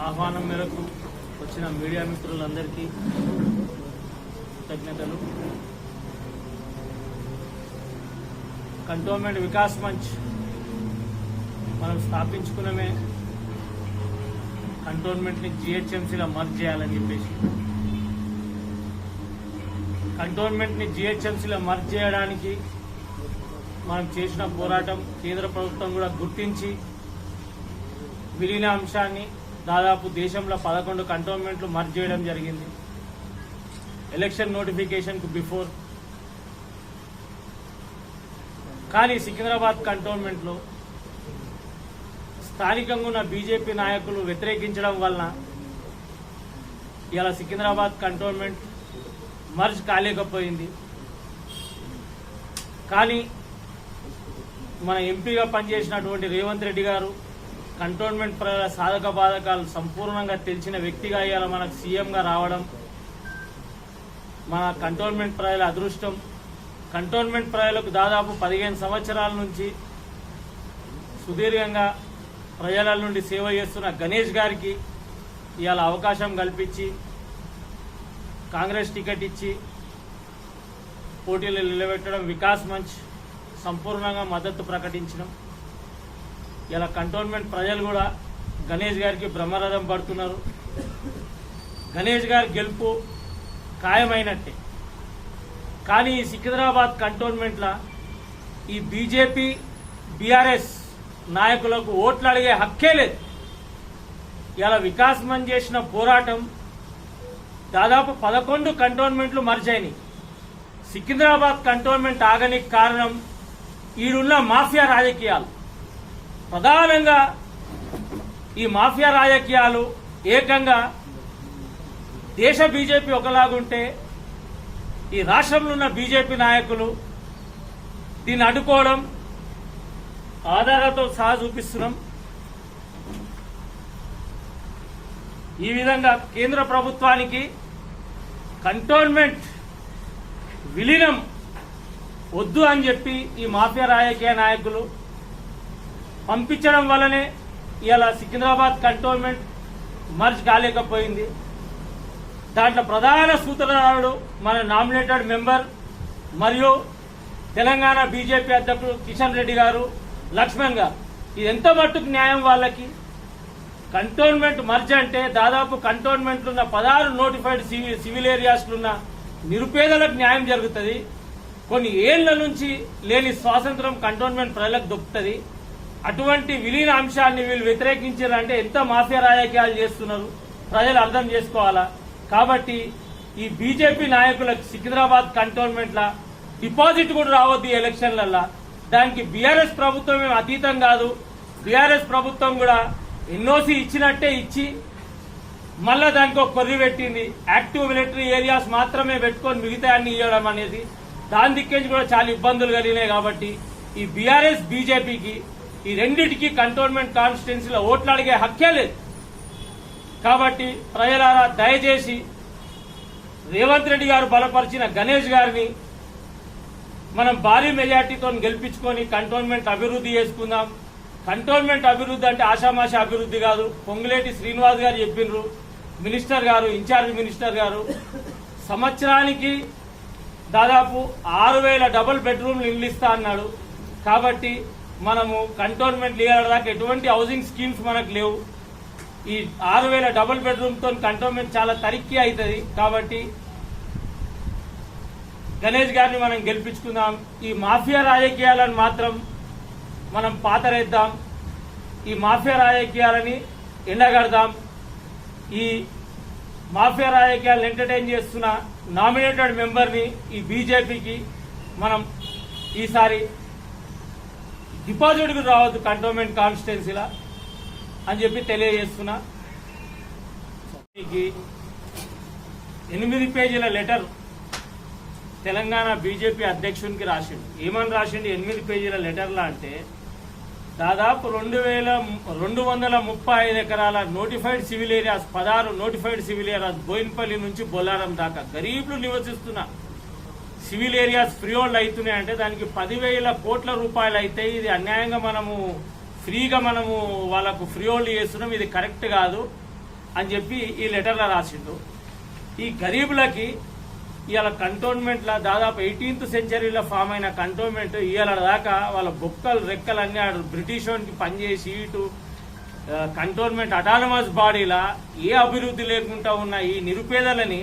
ఆహ్వానం మేరకు వచ్చిన మీడియా మిత్రులందరికీ కృతజ్ఞతలు. కంటోన్మెంట్ వికాస్ మంచ్ మనం స్థాపించుకున్నమే కంటోన్మెంట్ని జిహెచ్ఎంసీలో మర్జ్ చేయాలని చెప్పేసి. కంటోన్మెంట్ని జిహెచ్ఎంసీలో మర్జ్ చేయడానికి మనం చేసిన పోరాటం కేంద్ర ప్రభుత్వం కూడా గుర్తించి విలీన అంశాన్ని దాదాపు దేశంలో 11 కంటోన్మెంట్లు మర్జ్ చేయడం జరిగింది ఎలక్షన్ నోటిఫికేషన్కు బిఫోర్. కానీ సికింద్రాబాద్ కంటోన్మెంట్లో స్థానికంగా ఉన్న బీజేపీ నాయకులు వ్యతిరేకించడం వలన ఇలా సికింద్రాబాద్ కంటోన్మెంట్ మర్జ్ కాలేకపోయింది. కానీ మన ఎంపీగా పనిచేసినటువంటి రేవంత్ రెడ్డి గారు కంటోన్మెంట్ ప్రజల సాధక బాధకాలు సంపూర్ణంగా తెలిసిన వ్యక్తిగా ఇవాళ మనకు సీఎంగా రావడం మన కంటోన్మెంట్ ప్రజల అదృష్టం. కంటోన్మెంట్ ప్రజలకు దాదాపు 15 సంవత్సరాల నుంచి సుదీర్ఘంగా ప్రజల నుండి సేవ చేస్తున్న గణేష్ గారికి ఇవాళ అవకాశం కల్పించి కాంగ్రెస్ టికెట్ ఇచ్చి పోటీలు నిలబెట్టడం, వికాస్ మంచ్ సంపూర్ణంగా మద్దతు ప్రకటించడం. ఇలా కంటోన్మెంట్ ప్రజలు కూడా గణేష్ గారికి బ్రహ్మరథం పడుతున్నారు. గణేష్ గారి గెలుపు ఖాయమైనట్టే. కానీ ఈ సికింద్రాబాద్ కంటోన్మెంట్లో ఈ బీజేపీ బీఆర్ఎస్ నాయకులకు ఓట్లు అడిగే హక్కే లేదు. ఇలా వికాస్ మంచ్ చేసిన పోరాటం దాదాపు 11 కంటోన్మెంట్లు మర్జ్ అయినాయి. సికింద్రాబాద్ కంటోన్మెంట్ ఆగనికి కారణం ఈడున్న మాఫియా రాజకీయాలు. ప్రధానంగా ఈ మాఫియా రాజకీయాలు ఏకంగా దేశ బీజేపీ ఒకలాగుంటే ఈ రాష్ట్రంలో ఉన్న బీజేపీ నాయకులు దీన్ని అడ్డుకోవడం ఆధారాలతో సహా చూపిస్తున్నాం. ఈ విధంగా కేంద్ర ప్రభుత్వానికి కంటోన్మెంట్ విలీనం వద్దు అని చెప్పి ఈ మాఫియా రాజకీయ నాయకులు పంపించడం వల్లనే ఇలా సికింద్రాబాద్ కంటోన్మెంట్ మర్జ్ కాలేకపోయింది. దాంట్లో ప్రధాన సూత్రధారుడు మన నామినేటెడ్ మెంబర్ మరియు తెలంగాణ బీజేపీ అధ్యక్షుడు కిషన్ రెడ్డి గారు, లక్ష్మణ్ గారు. ఇది ఎంత మట్టుకు న్యాయం వాళ్ళకి? కంటోన్మెంట్ మర్జ్ అంటే దాదాపు కంటోన్మెంట్లున్న 16 నోటిఫైడ్ సివిల్ ఏరియాస్లున్న నిరుపేదలకు న్యాయం జరుగుతుంది. కొన్ని ఏళ్ల నుంచి లేని స్వాతంత్రం కంటోన్మెంట్ ప్రజలకు దొక్కుతుంది. అటువంటి విలీన అంశాన్ని వీళ్ళు వ్యతిరేకించారంటే ఎంత మాఫియా రాజకీయాలు చేస్తున్నారు ప్రజలు అర్థం చేసుకోవాలా. కాబట్టి ఈ బీజేపీ నాయకులకు సికింద్రాబాద్ కంటోన్మెంట్ల డిపాజిట్ కూడా రావద్దు ఈ ఎలక్షన్లల్లో. దానికి బీఆర్ఎస్ ప్రభుత్వం ఏం అతీతం కాదు. బీఆర్ఎస్ ప్రభుత్వం కూడా ఎన్ఓసీ ఇచ్చినట్టే ఇచ్చి మళ్ళా దానికి ఒక కొర్రి పెట్టింది. యాక్టివ్ మిలిటరీ ఏరియాస్ మాత్రమే పెట్టుకొని మిగతా అన్ని ఇవ్వడం అనేది దాని దిక్కేంచి కూడా చాలా ఇబ్బందులు కలిగినాయి. కాబట్టి ఈ బీఆర్ఎస్ బీజేపీకి ఈ రెండింటికి కంటోన్మెంట్ కాన్స్టిట్యున్సీలో ఓట్లు అడిగే హక్కే లేదు. కాబట్టి ప్రజలారా దయచేసి రేవంత్ రెడ్డి గారు బలపరిచిన గణేష్ గారిని మనం భారీ మెజార్టీతో గెలిపించుకొని కంటోన్మెంట్ అభివృద్ధి చేసుకుందాం. కంటోన్మెంట్ అభివృద్ధి అంటే ఆషామాషా అభివృద్ధి కాదు. పొంగులేటి శ్రీనివాస్ గారు చెప్పినారు, మినిస్టర్ గారు, ఇన్ఛార్జ్ మినిస్టర్ గారు సంవత్సరానికి దాదాపు 6000 డబుల్ బెడ్రూమ్లు ఇల్లు ఇస్తా అన్నాడు. కాబట్టి మనము కంటోన్మెంట్ లీగల్ దాకా ఎటువంటి హౌసింగ్ స్కీమ్స్ మనకు లేవు. ఈ 6000 డబుల్ బెడ్రూమ్తో కంటోన్మెంట్ చాలా తరిక్కి అవుతుంది. కాబట్టి గణేష్ గారిని మనం గెలిపించుకుందాం. ఈ మాఫియా రాజకీయాలను మాత్రం మనం పాతరేద్దాం. ఈ మాఫియా రాజకీయాలని ఎండగడదాం. ఈ మాఫియా రాజకీయాలను ఎంటర్టైన్ చేస్తున్న నామినేటెడ్ మెంబర్ని ఈ బీజేపీకి మనం ఈసారి డిపాజిట్ కూడా రావద్దు కంటోన్మెంట్ కాన్స్టిట్యున్సీలా అని చెప్పి తెలియజేస్తున్నా. 8 పేజీల లెటర్ తెలంగాణ బీజేపీ అధ్యక్షునికి రాసిండు. ఏమని రాసిండు 8 పేజీల లెటర్లా అంటే దాదాపు 2235 ఎకరాల notified civil areas, 16 notified civil areas Boinpally నుంచి బొల్లారం దాకా గరీబులు నివసిస్తున్న సివిల్ ఏరియాస్ ఫ్రీ హోల్డ్ అవుతున్నాయంటే దానికి 10,000 కోట్ల రూపాయలు అయితే ఇది అన్యాయంగా మనము ఫ్రీగా వాళ్ళకు ఫ్రీ హోల్డ్ చేస్తున్నాం. ఇది కరెక్ట్ కాదు. అని చెప్పి ఈ లెటర్లో రాసిండు. ఈ గరీబులకి ఇవాళ కంటోన్మెంట్లో దాదాపు 18th సెంచరీలో ఫామ్ అయిన కంటోన్మెంట్ ఇవాళ దాకా వాళ్ళ బొక్కలు రెక్కలన్నీ ఆడు బ్రిటిష్ వానికి పనిచేసి ఇటు కంటోన్మెంట్ అటానమస్ బాడీలా ఏ అభివృద్ధి లేకుండా ఉన్న ఈ నిరుపేదలని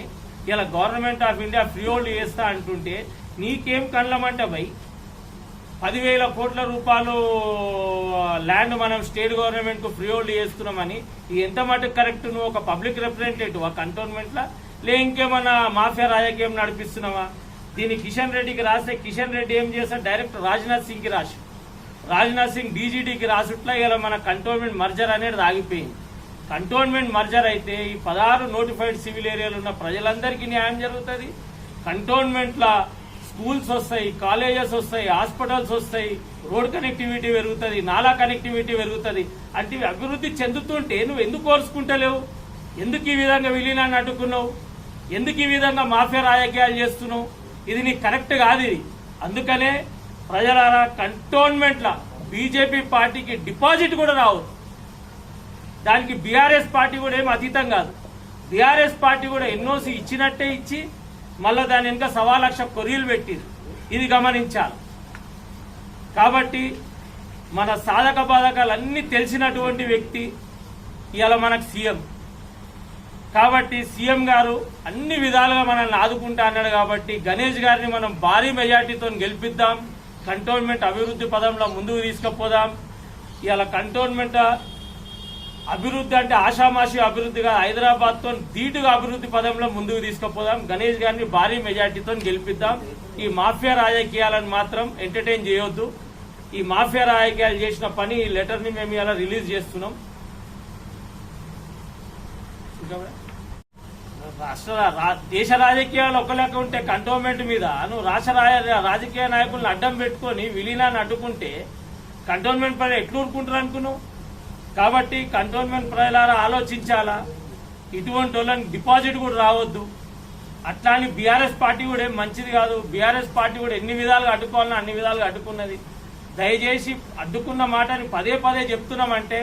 ఇలా government of India free hold చేస్తా అంటుంటే నీకేం కళ్ళమంటే భయ్ 10,000 కోట్ల రూపాయలు ల్యాండ్ మనం స్టేట్ గవర్నమెంట్ కు ఫ్రీ హోల్డ్ చేస్తున్నామని ఎంత మటుకు కరెక్ట్? నువ్వు ఒక పబ్లిక్ రిప్రజెంటేటివ్ ఆ కంటోన్మెంట్ లా లే ఇంకేమన్నా మాఫియా రాజకీయం నడిపిస్తున్నావా? దీన్ని కిషన్ రెడ్డికి రాస్తే కిషన్ రెడ్డి ఏం చేస్తాడు? డైరెక్ట్ రాజ్నాథ్ సింగ్ కి రాసి రాజ్నాథ్ సింగ్ డీజీడీకి రాసుట్లా ఇలా మన కంటోన్మెంట్ మర్జర్ అనేది ఆగిపోయింది. కంటోన్మెంట్ మర్జర్ అయితే ఈ 16 నోటిఫైడ్ సివిల్ ఏరియాలు ఉన్న ప్రజలందరికీ న్యాయం జరుగుతుంది. కంటోన్మెంట్ల స్కూల్స్ వస్తాయి, కాలేజెస్ వస్తాయి, హాస్పిటల్స్ వస్తాయి, రోడ్ కనెక్టివిటీ పెరుగుతుంది, నాలా కనెక్టివిటీ పెరుగుతుంది. అంటే అభివృద్ధి చెందుతుంటే నువ్వు ఎందుకు కోరుకుంటలేవు? ఎందుకు ఈ విధంగా విలీనాన్ని అడ్డుకున్నావు? ఎందుకు ఈ విధంగా మాఫియా రాజకీయాలు చేస్తున్నావు? ఇది నీకు కరెక్ట్ కాదు. ఇది అందుకనే ప్రజలారా కంటోన్మెంట్ల బీజేపీ పార్టీకి డిపాజిట్ కూడా రావద్దు. దానికి బీఆర్ఎస్ పార్టీ కూడా ఏం అతీతం కాదు. బీఆర్ఎస్ పార్టీ కూడా ఎన్ఓసి ఇచ్చినట్టే ఇచ్చి మళ్ళా దాని వెనుక 1,00,000 కొరియలు పెట్టింది. ఇది గమనించాలి. కాబట్టి మన సాధక బాధకాలన్నీ తెలిసినటువంటి వ్యక్తి ఇవాళ మనకు సీఎం. కాబట్టి సీఎం గారు అన్ని విధాలుగా మనల్ని ఆదుకుంటా అన్నాడు. కాబట్టి గణేష్ గారిని మనం భారీ మెజార్టీతో గెలిపిద్దాం. కంటోన్మెంట్ అభివృద్ధి పదంలో ముందుకు తీసుకుపోదాం. ఇవాళ కంటోన్మెంట్ అభివృద్ధి అంటే ఆషామాషి అభివృద్ధిగా హైదరాబాద్ తో ధీటుగా అభివృద్ధి పదంలో ముందుకు తీసుకుపోదాం. గణేష్ గారిని భారీ మెజార్టీతో గెలిపిద్దాం. ఈ మాఫియా రాజకీయాలను మాత్రం ఎంటర్టైన్ చేయొద్దు. ఈ మాఫియా రాజకీయాలు చేసిన పని ఈ లెటర్ ని మేము ఇలా రిలీజ్ చేస్తున్నాం. దేశ రాజకీయాలు ఒక లెక్క ఉంటే కంటోన్మెంట్ మీద నువ్వు రాజకీయ నాయకులను అడ్డం పెట్టుకుని విలీనాన్ని అడ్డుకుంటే కంటోన్మెంట్ ప్రజలు ఎట్లు ఊరుకుంటారు అనుకున్నావు? కాబట్టి కంటోన్మెంట్ ప్రజలారా ఆలోచించాలా. ఇటువంటి వాళ్ళని డిపాజిట్ కూడా రావద్దు. అట్లా అని బీఆర్ఎస్ పార్టీ కూడా ఏం మంచిది కాదు. బీఆర్ఎస్ పార్టీ కూడా ఎన్ని విధాలుగా అడ్డుకోవాలని అన్ని విధాలుగా అడ్డుకున్నది. దయచేసి అడ్డుకున్న మాటని పదే పదే చెప్తున్నామంటే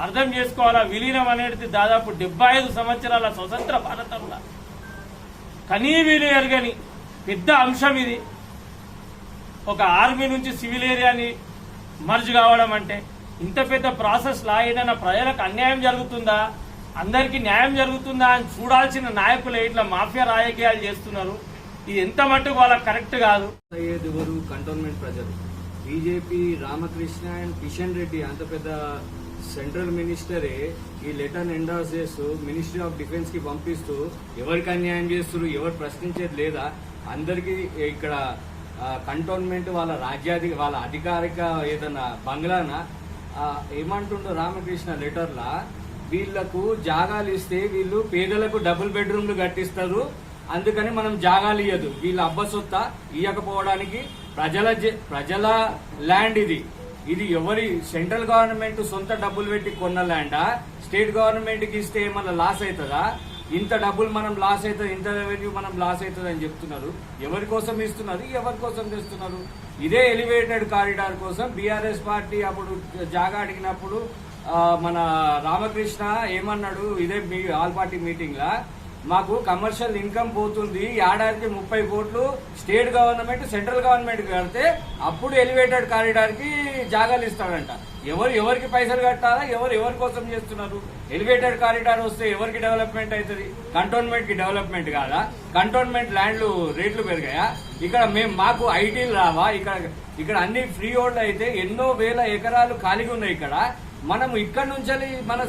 అర్థం చేసుకోవాలా. విలీనం అనేది దాదాపు 75 సంవత్సరాల స్వతంత్ర భారతంలో కనీవిని ఎరగని పెద్ద అంశం ఇది. ఒక ఆర్మీ నుంచి సివిల్ ఏరియాని మర్జ్ కావడం అంటే ఇంత పెద్ద ప్రాసెస్ లా ఏదైనా ప్రజలకు అన్యాయం జరుగుతుందా, అందరికీ న్యాయం జరుగుతుందా అని చూడాల్సిన నాయకులు ఇట్లా మాఫియా రాజకీయాలు చేస్తున్నారు. ఇది ఎంత మట్టుకు వాళ్ళకి కరెక్ట్ కాదు. ఎవరు కంటోన్మెంట్ ప్రజలు బీజేపీ రామకృష్ణ అండ్ కిషన్ రెడ్డి అంత పెద్ద సెంట్రల్ మినిస్టరే ఈ లెటర్ ఎండార్స్ చేస్తూ మినిస్ట్రీ ఆఫ్ డిఫెన్స్ కి పంపిస్తూ ఎవరికి అన్యాయం చేస్తున్నారు, ఎవరు ప్రశ్నించేది లేదా? అందరికీ ఇక్కడ కంటోన్మెంట్ వాళ్ళ అధికారిక ఏదన్నా బంగ్లానా ఏమంటుండో రామకృష్ణ లెటర్లా వీళ్లకు జాగాలు ఇస్తే వీళ్ళు పేదలకు డబుల్ బెడ్రూమ్లు కట్టిస్తారు, అందుకని మనం జాగాలు ఇయ్యదు. వీళ్ళ అబ్బసొత్త ఇయ్యకపోవడానికి ప్రజల ల్యాండ్ ఇది ఎవరి సెంట్రల్ గవర్నమెంట్ సొంత డబ్బులు పెట్టి కొన్న ల్యాండా? స్టేట్ గవర్నమెంట్ కి ఇస్తే ఏమన్నా లాస్ అవుతుందా? ఇంత డబ్బులు మనం లాస్ అవుతుంది, ఇంత రెవెన్యూ మనం లాస్ అవుతుంది అని చెప్తున్నారు. ఎవరి కోసం ఇస్తున్నారు, ఎవరి కోసం తెస్తున్నారు? ఇదే ఎలివేటెడ్ కారిడార్ కోసం బీఆర్ఎస్ పార్టీ అప్పుడు జాగా అడిగినప్పుడు మన రామకృష్ణ ఏమన్నాడు, ఇదే ఆల్ పార్టీ మీటింగ్ లా మాకు కమర్షియల్ ఇన్కమ్ పోతుంది, ఏడాదికి 30 కోట్లు స్టేట్ గవర్నమెంట్ సెంట్రల్ గవర్నమెంట్ కడితే అప్పుడు ఎలివేటెడ్ కారిడార్ కి జాగాలు ఇస్తాడంట. ఎవరికి పైసలు కట్టాలా? ఎవరి కోసం చేస్తున్నారు? ఎలివేటెడ్ కారిడార్ వస్తే ఎవరికి డెవలప్మెంట్ అవుతుంది? కంటోన్మెంట్ కి డెవలప్మెంట్ కాదా? కంటోన్మెంట్ ల్యాండ్లు రేట్లు పెరిగాయా? ఇక్కడ మాకు ఐటీలు రావా? ఇక్కడ అన్ని ఫ్రీ హోల్డ్ అయితే ఎన్నో వేల ఎకరాలు ఖాళీగా ఉన్నాయి. ఇక్కడ మనం ఇక్కడ నుంచి మన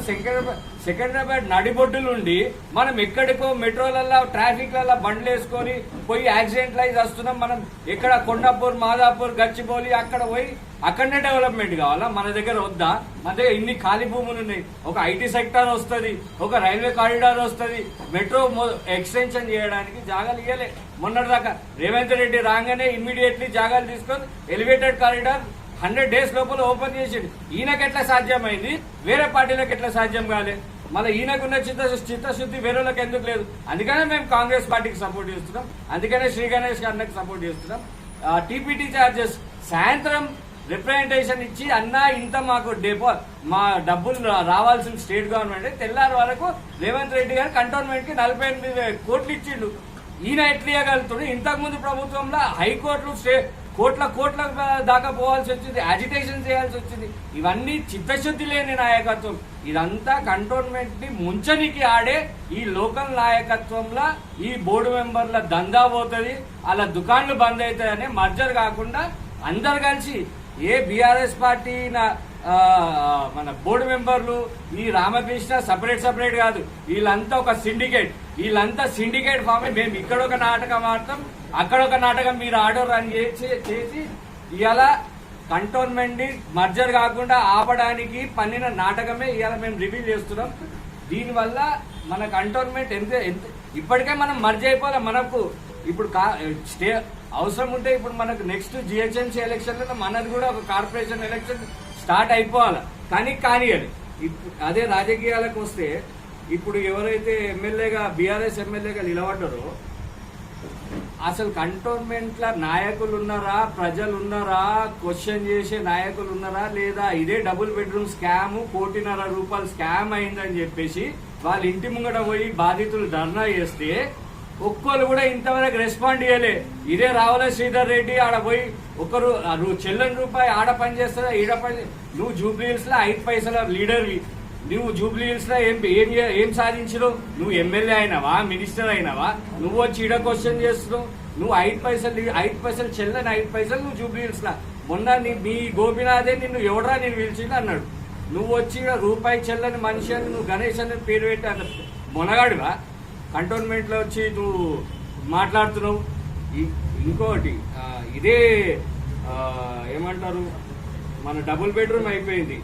సెకండ్రాబాద్ నడిబొడ్డులుండి మనం ఎక్కడికో మెట్రోలల్లో ట్రాఫిక్లలో బండ్లు వేసుకొని పోయి యాక్సిడెంట్లు అయి వస్తున్నాం. మనం ఎక్కడ కొండాపూర్, మాదాపూర్, గచ్చిబౌలి అక్కడ పోయి అక్కడనే డెవలప్మెంట్ కావాలా? మన దగ్గర వద్దా? మన దగ్గర ఇన్ని ఖాళీ భూములు ఉన్నాయి. ఒక ఐటీ సెక్టర్ వస్తుంది, ఒక రైల్వే కారిడార్ వస్తుంది, మెట్రో ఎక్స్టెన్షన్ చేయడానికి జాగాలు ఇవ్వలే. మొన్నటిదాకా రేవంత్ రెడ్డి రాగానే ఇమ్మీడియట్లీ జాగాలు తీసుకొని ఎలివేటెడ్ కారిడార్ 100 days లోపల ఓపెన్ చేసిండు. ఈయనకి ఎట్లా సాధ్యమైంది, వేరే పార్టీలకు ఎట్లా సాధ్యం కాలే? మళ్ళీ ఈయనకున్న చిత్తశుద్ధి వేరేలకు ఎందుకు లేదు? అందుకనే మేము కాంగ్రెస్ పార్టీకి సపోర్ట్ చేస్తున్నాం, అందుకనే శ్రీ గణేష్ గారికి సపోర్ట్ చేస్తున్నాం. టీపీటీ చార్జెస్ సాయంత్రం రిప్రజెంటేషన్ ఇచ్చి అన్నా ఇంత మాకు మా డబ్బులు రావాల్సిన స్టేట్ గవర్నమెంట్ తెల్లారి వరకు రేవంత్ రెడ్డి గారు కంటోన్మెంట్ కి 48 కోట్లు ఇచ్చిండు. ఈయన ఎట్లా ఇవ్వగలుగుతాడు? ఇంతకు ముందు ప్రభుత్వంలో హైకోర్టులు కోట్ల దాకా పోవాల్సి వచ్చింది, అజిటేషన్ చేయాల్సి వచ్చింది. ఇవన్నీ చిత్తశుద్ధి లేని నాయకత్వం. ఇదంతా కంటోన్మెంట్ ని ముంచనికి ఆడే ఈ లోకల్ నాయకత్వంలో ఈ బోర్డు మెంబర్ల దందా పోతుంది, అలా దుకాన్లు బంద్ అవుతాయని మర్జర్ కాకుండా అందరు కలిసి ఏ బీఆర్ఎస్ పార్టీ మన బోర్డు మెంబర్లు ఈ రామకృష్ణ సపరేట్ కాదు, వీళ్ళంతా ఒక వీళ్ళంతా సిండికేట్ ఫామ్. మేము ఇక్కడ ఒక నాటకం ఆడతాం, అక్కడ ఒక నాటకం మీరు ఆర్డర్ రన్ చేసి ఇవాళ కంటోన్మెంట్ ని మర్జర్ కాకుండా ఆపడానికి పన్నిన నాటకమే ఇవాళ మేము రివీల్ చేస్తున్నాం. దీనివల్ల మన కంటోన్మెంట్ ఎంత ఇప్పటికే మనం మర్జ్ అయిపోవాలి. మనకు ఇప్పుడు అవసరం ఉంటే ఇప్పుడు మనకు నెక్స్ట్ జిహెచ్ఎంసీ ఎలక్షన్లో మనది కూడా ఒక కార్పొరేషన్ ఎలక్షన్ స్టార్ట్ అయిపోవాలి. కానీ అదే రాజకీయాలకు వస్తే ఇప్పుడు ఎవరైతే బీఆర్ఎస్ ఎమ్మెల్యేగా నిలబడ్డారో అసలు కంటోన్మెంట్ లో నాయకులు ఉన్నారా, ప్రజలు ఉన్నారా, క్వశ్చన్ చేసే నాయకులు ఉన్నారా లేదా? ఇదే డబుల్ బెడ్రూమ్ స్కామ్ 1.5 కోటి రూపాయలు స్కామ్ అయిందని చెప్పేసి వాళ్ళ ఇంటి ముంగట పోయి బాధితులు ధర్నా చేస్తే ఒక్కరు కూడా ఇంతవరకు రెస్పాండ్ చేయలే. ఇదే రావుల శ్రీధర్ రెడ్డి ఆడ పోయి ఒకరు చెల్లని రూపాయి ఆడ పని చేస్తారా, ఈడ పని. నువ్వు జూబ్లీ హిల్స్ లో 5 పైసల లీడర్వి, నువ్వు జూబ్లీ హిల్స్ లో ఏం సాధించరు? నువ్వు ఎమ్మెల్యే అయినావా, మినిస్టర్ అయినావా? నువ్వు వచ్చి ఈడ క్వశ్చన్ చేస్తున్నావు. నువ్వు 5 పైసలు చెల్లని 5 పైసలు నువ్వు జూబ్లీ హిల్స్ లా. మొన్న మీ గోపినాథే నిన్ను ఎవడరా నేను పిలిచింది అన్నాడు. నువ్వు వచ్చి రూపాయి చెల్లని మనిషి అని నువ్వు గణేష్ అని పేరు పెట్టి అన్న మొనగాడివా? కంటోన్మెంట్ లో వచ్చి నువ్వు మాట్లాడుతున్నావు. ఇంకోటి ఇదే ఏమంటారు, మన డబుల్ బెడ్రూమ్ అయిపోయింది.